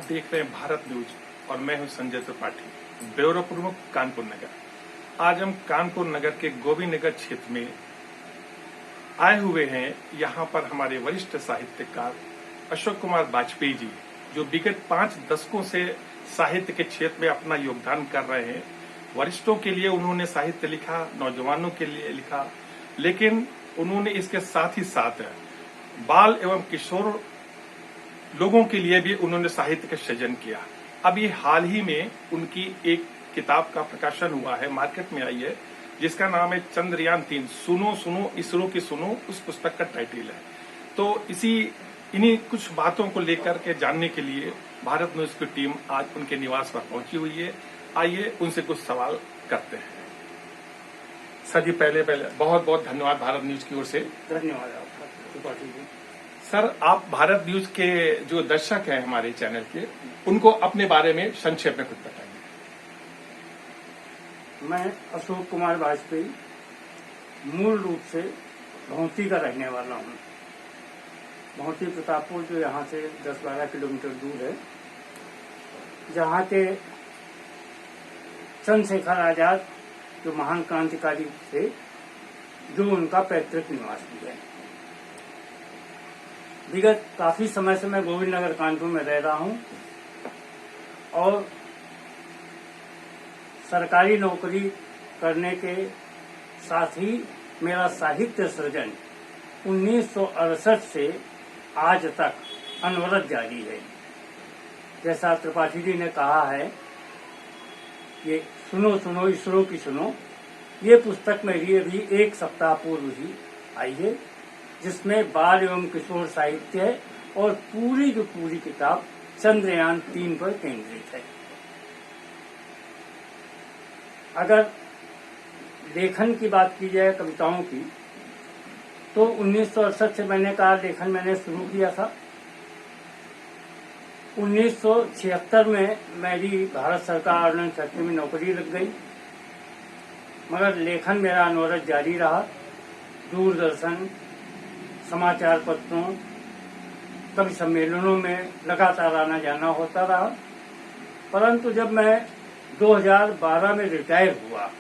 देख रहे हैं भारत न्यूज और मैं हूं संजय त्रिपाठी, ब्यूरो प्रमुख कानपुर नगर। आज हम कानपुर नगर के गोविंद नगर क्षेत्र में आए हुए हैं। यहाँ पर हमारे वरिष्ठ साहित्यकार अशोक कुमार वाजपेयी जी, जो विगत 5 दशकों से साहित्य के क्षेत्र में अपना योगदान कर रहे हैं। वरिष्ठों के लिए उन्होंने साहित्य लिखा, नौजवानों के लिए लिखा, लेकिन उन्होंने इसके साथ ही साथ बाल एवं किशोर लोगों के लिए भी उन्होंने साहित्य का सृजन किया। अभी हाल ही में उनकी एक किताब का प्रकाशन हुआ है, मार्केट में आई है, जिसका नाम है चंद्रयान-3 सुनो सुनो इसरो की सुनो, उस पुस्तक का टाइटल है। तो इन्हीं कुछ बातों को लेकर के जानने के लिए भारत न्यूज की टीम आज उनके निवास पर पहुंची हुई है। आइए उनसे कुछ सवाल करते हैं। सर जी, पहले बहुत बहुत धन्यवाद भारत न्यूज की ओर से। धन्यवाद आपका। सर, आप भारत न्यूज के जो दर्शक हैं हमारे चैनल के, उनको अपने बारे में संक्षेप में कुछ बताइए। मैं अशोक कुमार वाजपेयी मूल रूप से भौंती का रहने वाला हूँ। भौंती प्रतापपुर जो यहाँ से 10-12 किलोमीटर दूर है, जहाँ के चंद्रशेखर आजाद जो महान क्रांतिकारी थे, जो उनका पैतृक निवास भी है। विगत काफी समय से मैं गोविंद नगर कानपुर में रह रहा हूँ और सरकारी नौकरी करने के साथ ही मेरा साहित्य सृजन 1968 से आज तक अनवरत जारी है। जैसा त्रिपाठी जी ने कहा है, ये सुनो सुनो इसरो की सुनो, ये पुस्तक मेरी अभी 1 सप्ताह पूर्व ही आई है, जिसमें बाल एवं किशोर साहित्य है और पूरी की पूरी किताब चंद्रयान-3 पर केंद्रित है। अगर लेखन की बात की जाए कविताओं की, तो 1968 से मैंने कहा लेखन मैंने शुरू किया था। 1976 में मेरी भारत सरकार ऑर्डिनेंस फैक्ट्री में नौकरी लग गई, मगर लेखन मेरा अनवरत जारी रहा। दूरदर्शन, समाचार पत्रों, कवि सम्मेलनों में लगातार आना जाना होता रहा। परंतु जब मैं 2012 में रिटायर हुआ,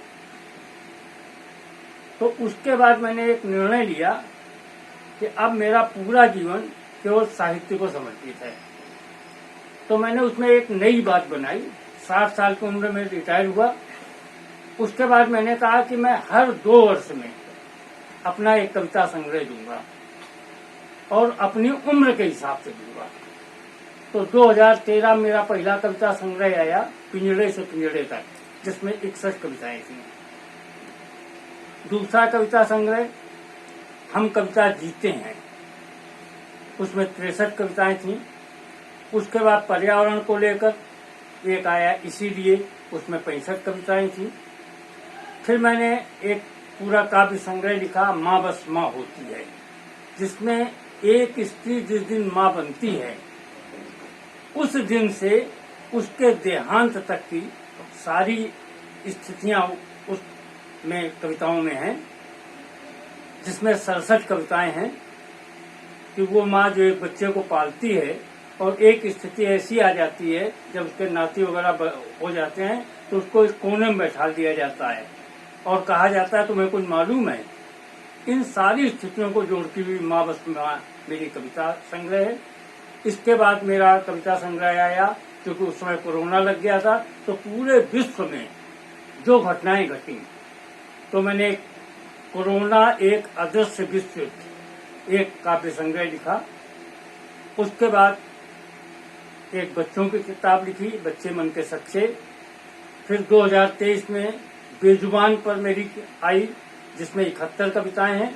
तो उसके बाद मैंने एक निर्णय लिया कि अब मेरा पूरा जीवन केवल साहित्य को समर्पित है। तो मैंने उसमें एक नई बात बनाई। 60 साल की उम्र में रिटायर हुआ। उसके बाद मैंने कहा कि मैं हर 2 वर्ष में अपना एक कविता संग्रह दूंगा और अपनी उम्र के हिसाब से दूंगा। तो 2013 में मेरा पहला कविता संग्रह आया, पिंजड़े से पिंजड़े तक, जिसमें 61 कविताएं थी। दूसरा कविता संग्रह हम कविता जीते हैं, उसमें 63 कविताएं थी। उसके बाद पर्यावरण को लेकर एक आया, इसीलिए उसमें 65 कविताएं थी। फिर मैंने एक पूरा काव्य संग्रह लिखा, माँ बस माँ होती है, जिसमें एक स्त्री जिस दिन माँ बनती है, उस दिन से उसके देहांत तक की सारी स्थितियां उसमें कविताओं में हैं, जिसमें 67 कविताएं हैं कि वो माँ जो एक बच्चे को पालती है और एक स्थिति ऐसी आ जाती है जब उसके नाती वगैरह हो जाते हैं, तो उसको एक कोने में बैठा दिया जाता है और कहा जाता है तुम्हें कुछ मालूम है। इन सारी स्थितियों को जोड़ती हुई माँ बस माँ मेरी कविता संग्रह है। इसके बाद मेरा कविता संग्रह आया, क्योंकि उस समय कोरोना लग गया था, तो पूरे विश्व में जो घटनाएं घटी, तो मैंने कोरोना एक अदृश्य विश्व एक काव्य संग्रह लिखा। उसके बाद एक बच्चों की किताब लिखी, बच्चे मन के सच्चे। फिर 2023 में बेजुबान पर मेरी आई, जिसमें 71 कविताएं हैं।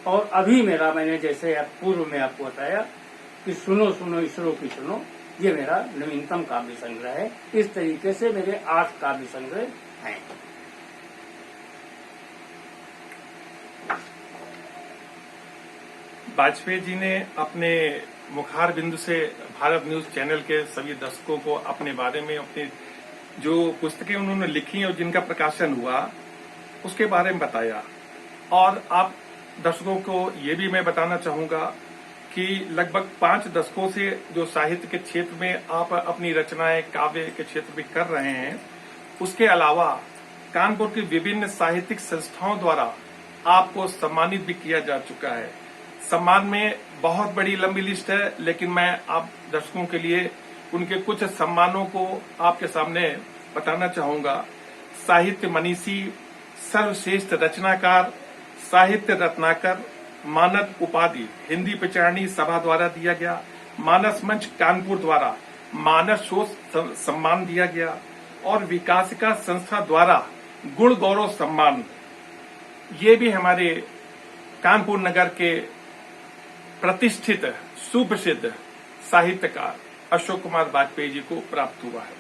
और अभी मेरा, मैंने जैसे पूर्व में आपको बताया कि सुनो सुनो इसरो की सुनो, ये मेरा नवीनतम काव्य संग्रह है। इस तरीके से मेरे 8 काव्य संग्रह हैं। वाजपेयी जी ने अपने मुखार बिंदु से भारत न्यूज चैनल के सभी दर्शकों को अपने बारे में, अपनी जो पुस्तकें उन्होंने लिखी और जिनका प्रकाशन हुआ, उसके बारे में बताया। और आप दर्शकों को ये भी मैं बताना चाहूंगा कि लगभग 5 दशकों से जो साहित्य के क्षेत्र में आप अपनी रचनाएं काव्य के क्षेत्र में कर रहे हैं, उसके अलावा कानपुर की विभिन्न साहित्यिक संस्थाओं द्वारा आपको सम्मानित भी किया जा चुका है। सम्मान में बहुत बड़ी लंबी लिस्ट है, लेकिन मैं आप दर्शकों के लिए उनके कुछ सम्मानों को आपके सामने बताना चाहूंगा। साहित्य मनीषी, सर्वश्रेष्ठ रचनाकार, साहित्य रत्नाकर, मानद उपाधि हिंदी प्रचारणी सभा द्वारा दिया गया, मानस मंच कानपुर द्वारा मानस शोध सम्मान दिया गया और विकासिका संस्था द्वारा गुण गौरव सम्मान, ये भी हमारे कानपुर नगर के प्रतिष्ठित सुप्रसिद्ध साहित्यकार अशोक कुमार वाजपेयी जी को प्राप्त हुआ है।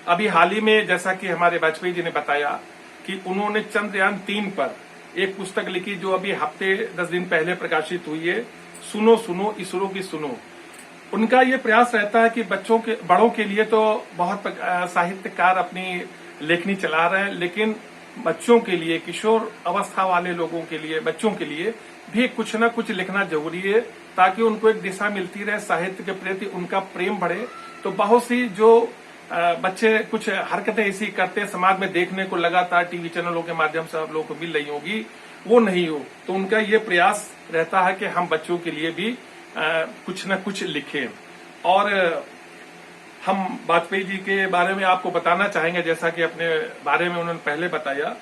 अभी हाल ही में जैसा कि हमारे वाजपेयी जी ने बताया कि उन्होंने चंद्रयान 3 पर एक पुस्तक लिखी जो अभी हफ्ते 10 दिन पहले प्रकाशित हुई है, सुनो सुनो इसरो की सुनो। उनका ये प्रयास रहता है कि बड़ों के लिए तो बहुत साहित्यकार अपनी लेखनी चला रहे हैं, लेकिन बच्चों के लिए, किशोर अवस्था वाले लोगों के लिए, बच्चों के लिए भी कुछ न कुछ लिखना जरूरी है, ताकि उनको एक दिशा मिलती रहे, साहित्य के प्रति उनका प्रेम बढ़े। तो बहुत सी जो बच्चे कुछ हरकतें ऐसी करते समाज में देखने को लगातार टीवी चैनलों के माध्यम से आप लोगों को मिल रही होगी, वो नहीं हो, तो उनका ये प्रयास रहता है कि हम बच्चों के लिए भी कुछ न कुछ लिखें। और हम वाजपेयी जी के बारे में आपको बताना चाहेंगे, जैसा कि अपने बारे में उन्होंने पहले बताया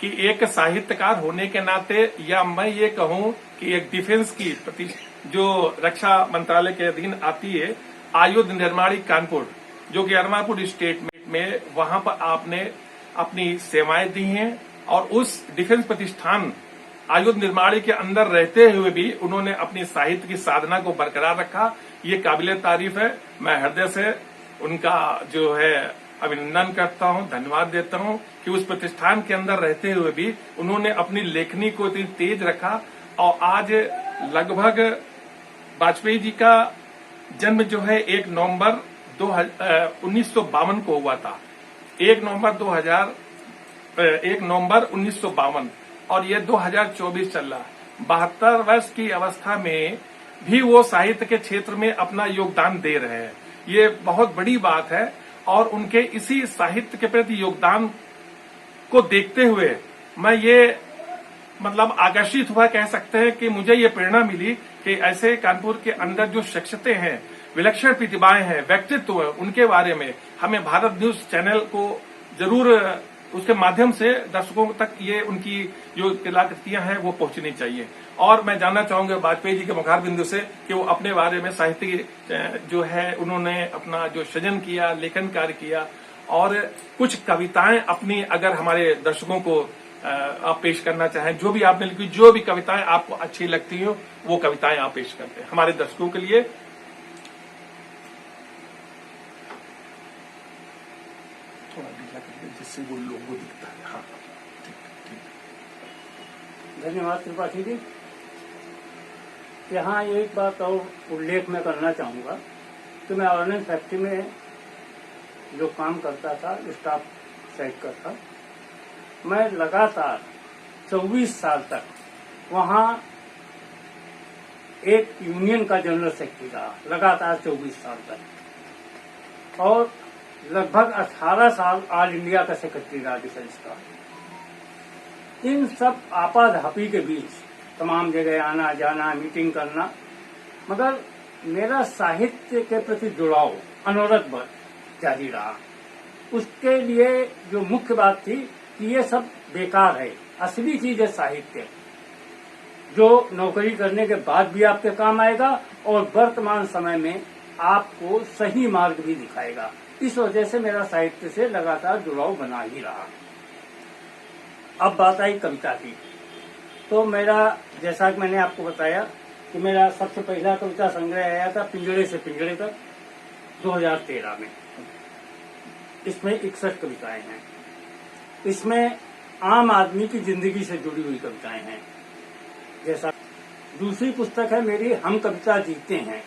कि एक साहित्यकार होने के नाते, या मैं ये कहूं कि एक डिफेंस की जो रक्षा मंत्रालय के अधीन आती है, आयुध निर्माणी कानपुर, जो कि अरमापुर स्टेट में वहां पर आपने अपनी सेवाएं दी हैं और उस डिफेंस प्रतिष्ठान आयुध निर्माणी के अंदर रहते हुए भी उन्होंने अपनी साहित्य की साधना को बरकरार रखा। ये काबिले तारीफ है। मैं हृदय से उनका जो है अभिनंदन करता हूं, धन्यवाद देता हूं कि उस प्रतिष्ठान के अंदर रहते हुए भी उन्होंने अपनी लेखनी को इतनी तेज रखा। और आज लगभग वाजपेयी जी का जन्म जो है 1 नवंबर 1952 को हुआ था। 1 नवंबर 1952 और ये 2024 चल रहा। 72 वर्ष की अवस्था में भी वो साहित्य के क्षेत्र में अपना योगदान दे रहे हैं। ये बहुत बड़ी बात है और उनके इसी साहित्य के प्रति योगदान को देखते हुए मैं ये आकर्षित हुआ, कह सकते हैं कि मुझे ये प्रेरणा मिली कि ऐसे कानपुर के अंदर जो शख्सियतें हैं, विलक्षण प्रतिभाएं हैं, व्यक्तित्व है, उनके बारे में हमें भारत न्यूज चैनल को जरूर उसके माध्यम से दर्शकों तक ये उनकी जो कलाकृतियां हैं वो पहुंचनी चाहिए। और मैं जानना चाहूंगा वाजपेयी जी के मुखार बिंदु से कि वो अपने बारे में साहित्य जो है उन्होंने अपना जो सृजन किया, लेखन कार्य किया, और कुछ कविताएं अपनी अगर हमारे दर्शकों को आप पेश करना चाहें, जो भी आपने लिखी, जो भी कविताएं आपको अच्छी लगती हो वो कविताएं आप पेश करते हैं हमारे दर्शकों के लिए। थोड़ा ढीला करिए जिससे वो लोगो दिखता है। हाँ, ठीक। धन्यवाद त्रिपाठी जी। यहाँ एक बात और उल्लेख मैं करना चाहूंगा कि मैं ऑर्डिनेंस फैक्ट्री में जो काम करता था, स्टाफ साइड का था, मैं लगातार 24 साल तक वहाँ एक यूनियन का जनरल सेक्रेटरी रहा, लगातार 24 साल तक, और लगभग 18 साल ऑल इंडिया का सेक्रेटरी रहा डिफेंस का। इन सब आपाधापी के बीच तमाम जगह आना जाना, मीटिंग करना, मगर मेरा साहित्य के प्रति जुड़ाव अनवरत जारी रहा। उसके लिए जो मुख्य बात थी कि ये सब बेकार है, असली चीज है साहित्य, जो नौकरी करने के बाद भी आपके काम आएगा और वर्तमान समय में आपको सही मार्ग भी दिखाएगा। इस वजह से मेरा साहित्य से लगातार जुड़ाव बना ही रहा। अब बात आई कविता की, तो मेरा, जैसा कि मैंने आपको बताया कि मेरा सबसे पहला कविता संग्रह आया था पिंजड़े से पिंजड़े तक 2013 में। इसमें 61 कविताएं हैं। इसमें आम आदमी की जिंदगी से जुड़ी हुई कविताएं हैं। जैसा दूसरी पुस्तक है मेरी, हम कविता जीते हैं।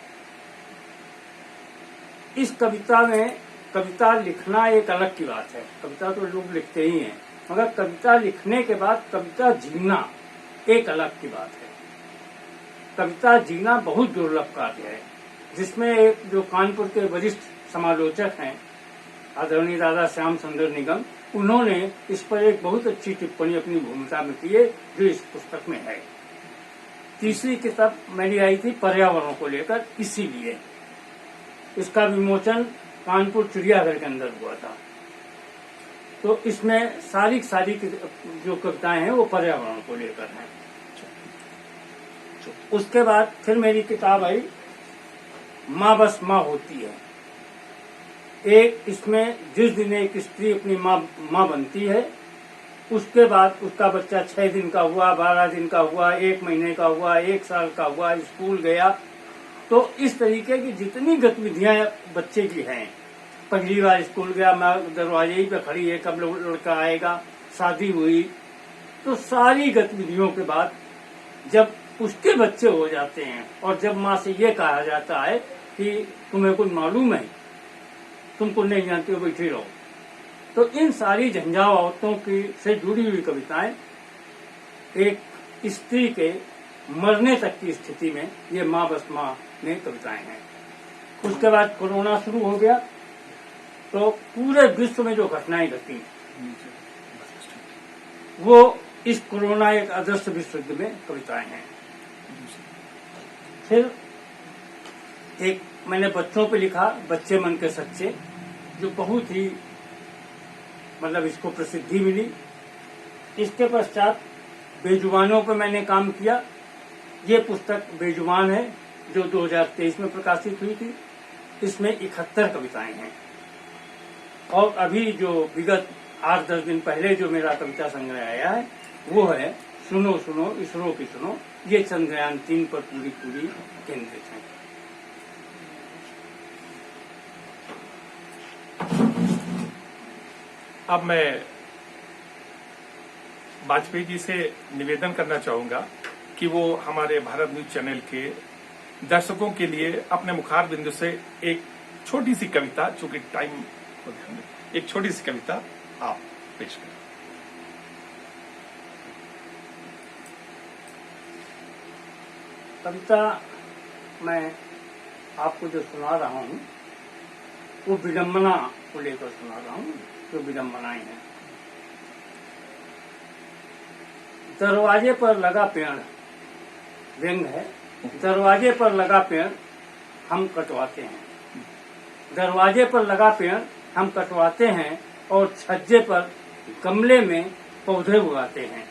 इस कविता में कविता लिखना एक अलग की बात है, कविता तो लोग लिखते ही हैं, मगर कविता लिखने के बाद कविता जीना एक अलग की बात है। कविता जीना बहुत दुर्लभ कार्य है, जिसमें एक जो कानपुर के वरिष्ठ समालोचक हैं आदरणीय दादा श्याम सुंदर निगम, उन्होंने इस पर एक बहुत अच्छी टिप्पणी अपनी भूमिका में की है, जो इस पुस्तक में है। तीसरी किताब मेरी आई थी पर्यावरण को लेकर, इसीलिए इसका विमोचन कानपुर चिड़ियाघर के अंदर हुआ था। तो इसमें सारी जो कविताएं हैं वो पर्यावरण को लेकर हैं। उसके बाद फिर मेरी किताब आई माँ बस माँ होती है। एक इसमें जिस दिन एक स्त्री अपनी माँ बनती है, उसके बाद उसका बच्चा 6 दिन का हुआ, 12 दिन का हुआ, 1 महीने का हुआ, 1 साल का हुआ, स्कूल गया, तो इस तरीके की जितनी गतिविधियां बच्चे की हैं, पहली बार स्कूल गया, माँ दरवाजे ही पे खड़ी है, कब लड़का आएगा, शादी हुई, तो सारी गतिविधियों के बाद जब उसके बच्चे हो जाते हैं और जब माँ से ये कहा जाता है कि तुम्हें कुछ मालूम है, तुम कुछ नहीं जानते हो, बैठे रहो, तो इन सारी झंझावातों की से जुड़ी हुई कविताएं एक स्त्री के मरने तक की स्थिति में ये माँ बस माँ में कविताएं हैं। उसके बाद कोरोना शुरू हो गया, तो पूरे विश्व में जो घटनाएं घटी वो इस कोरोना एक आदर्श विश्व युद्ध में कविताएं हैं। फिर एक मैंने बच्चों पे लिखा, बच्चे मन के सच्चे, जो बहुत ही मतलब इसको प्रसिद्धि मिली। इसके पश्चात बेजुबानों पर मैंने काम किया। ये पुस्तक बेजुबान है, जो 2023 में प्रकाशित हुई थी। इसमें 71 कविताएं हैं। और अभी जो विगत 8-10 दिन पहले जो मेरा कविता संग्रह आया है वो है सुनो सुनो इसरो की सुनो। ये चंद्रयान 3 पर पूरी केंद्रित है। अब मैं वाजपेयी जी से निवेदन करना चाहूंगा कि वो हमारे भारत न्यूज चैनल के दर्शकों के लिए अपने मुखार बिंदु से एक छोटी सी कविता, चूंकि टाइम को ध्यान में, एक छोटी सी कविता आप पेश करें। कविता मैं आपको जो सुना रहा हूँ वो विडंबना को लेकर सुना रहा हूँ, जो विडंबनाएं हैं। दरवाजे पर लगा पेड़, व्यंग है। दरवाजे पर लगा पेड़ हम कटवाते हैं, दरवाजे पर लगा पेड़ हम कटवाते हैं और छज्जे पर गमले में पौधे उगाते हैं।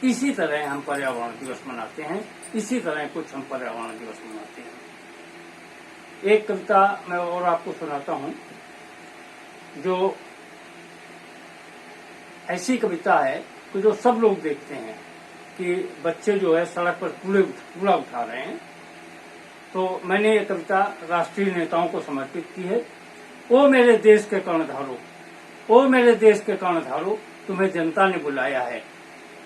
इसी तरह हम पर्यावरण दिवस मनाते हैं, इसी तरह कुछ हम पर्यावरण दिवस मनाते हैं। एक कविता मैं और आपको सुनाता हूँ, जो ऐसी कविता है कि जो सब लोग देखते हैं कि बच्चे जो है सड़क पर कूड़ा उठा रहे हैं। तो मैंने ये कविता राष्ट्रीय नेताओं को समर्पित की है। ओ मेरे देश के कर्णधारों, ओ मेरे देश के कर्णधारों, तुम्हें जनता ने बुलाया है,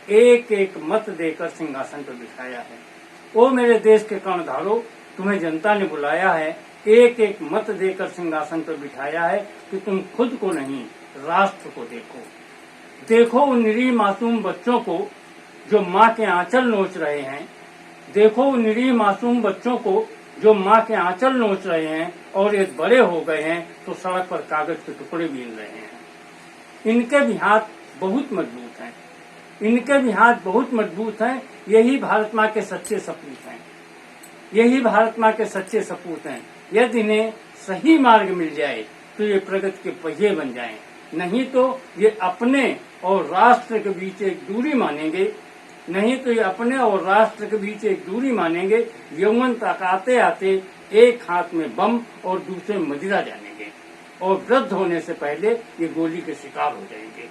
एक एक मत देकर सिंहासन पर बिठाया है। ओ मेरे देश के कर्णधारों, तुम्हें जनता ने बुलाया है, एक एक मत देकर सिंहासन पर बिठाया है कि तुम खुद को नहीं राष्ट्र को देखो। देखो उन निरीह मासूम बच्चों को जो माँ के आंचल नोच रहे हैं, देखो उन निरीह मासूम बच्चों को जो माँ के आंचल नोच रहे हैं और एक बड़े हो गए हैं तो सड़क पर कागज के टुकड़े बीन रहे हैं। इनके भी हाथ बहुत मजबूत हैं, इनके भी हाथ बहुत मजबूत हैं। यही भारत माँ के सच्चे सपूत हैं, यही भारत माँ के सच्चे सपूत हैं। यदि इन्हें सही मार्ग मिल जाए तो ये प्रगति के पहिए बन जाएं, नहीं तो ये अपने और राष्ट्र के बीच एक दूरी मानेंगे, नहीं तो ये अपने और राष्ट्र के बीच एक दूरी मानेंगे। यौवन तक आते आते एक हाथ में बम और दूसरे में मदिरा जानेंगे और वृद्ध होने से पहले ये गोली के शिकार हो जाएंगे,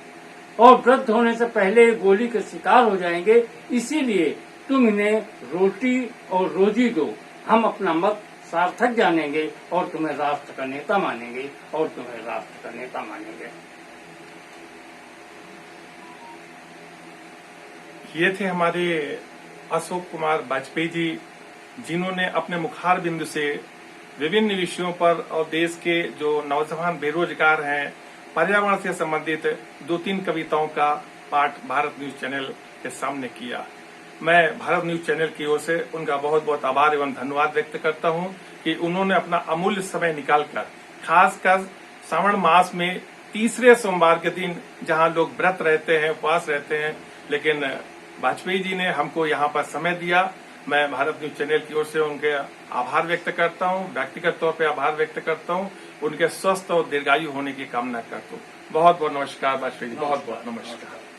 और वृद्ध होने से पहले ये गोली के शिकार हो जाएंगे। इसीलिए तुम इन्हें रोटी और रोजी दो, हम अपना मत सार्थक जानेंगे और तुम्हें राष्ट्र का नेता मानेंगे, और तुम्हें राष्ट्र का नेता मानेंगे। ये थे हमारे अशोक कुमार वाजपेयी जी, जिन्होंने अपने मुखार बिंदु से विभिन्न विषयों पर और देश के जो नौजवान बेरोजगार हैं, पर्यावरण से संबंधित 2-3 कविताओं का पाठ भारत न्यूज चैनल के सामने किया। मैं भारत न्यूज चैनल की ओर से उनका बहुत बहुत आभार एवं धन्यवाद व्यक्त करता हूं कि उन्होंने अपना अमूल्य समय निकालकर खासकर श्रावण मास में तीसरे सोमवार के दिन जहां लोग व्रत रहते हैं, उपवास रहते हैं, लेकिन वाजपेयी जी ने हमको यहां पर समय दिया। मैं भारत न्यूज चैनल की ओर से उनके आभार व्यक्त करता हूं, व्यक्तिगत तौर पे आभार व्यक्त करता हूं, उनके स्वस्थ और दीर्घायु होने की कामना करता हूं। बहुत बहुत नमस्कार वाजपेयी जी, बहुत बहुत नमस्कार।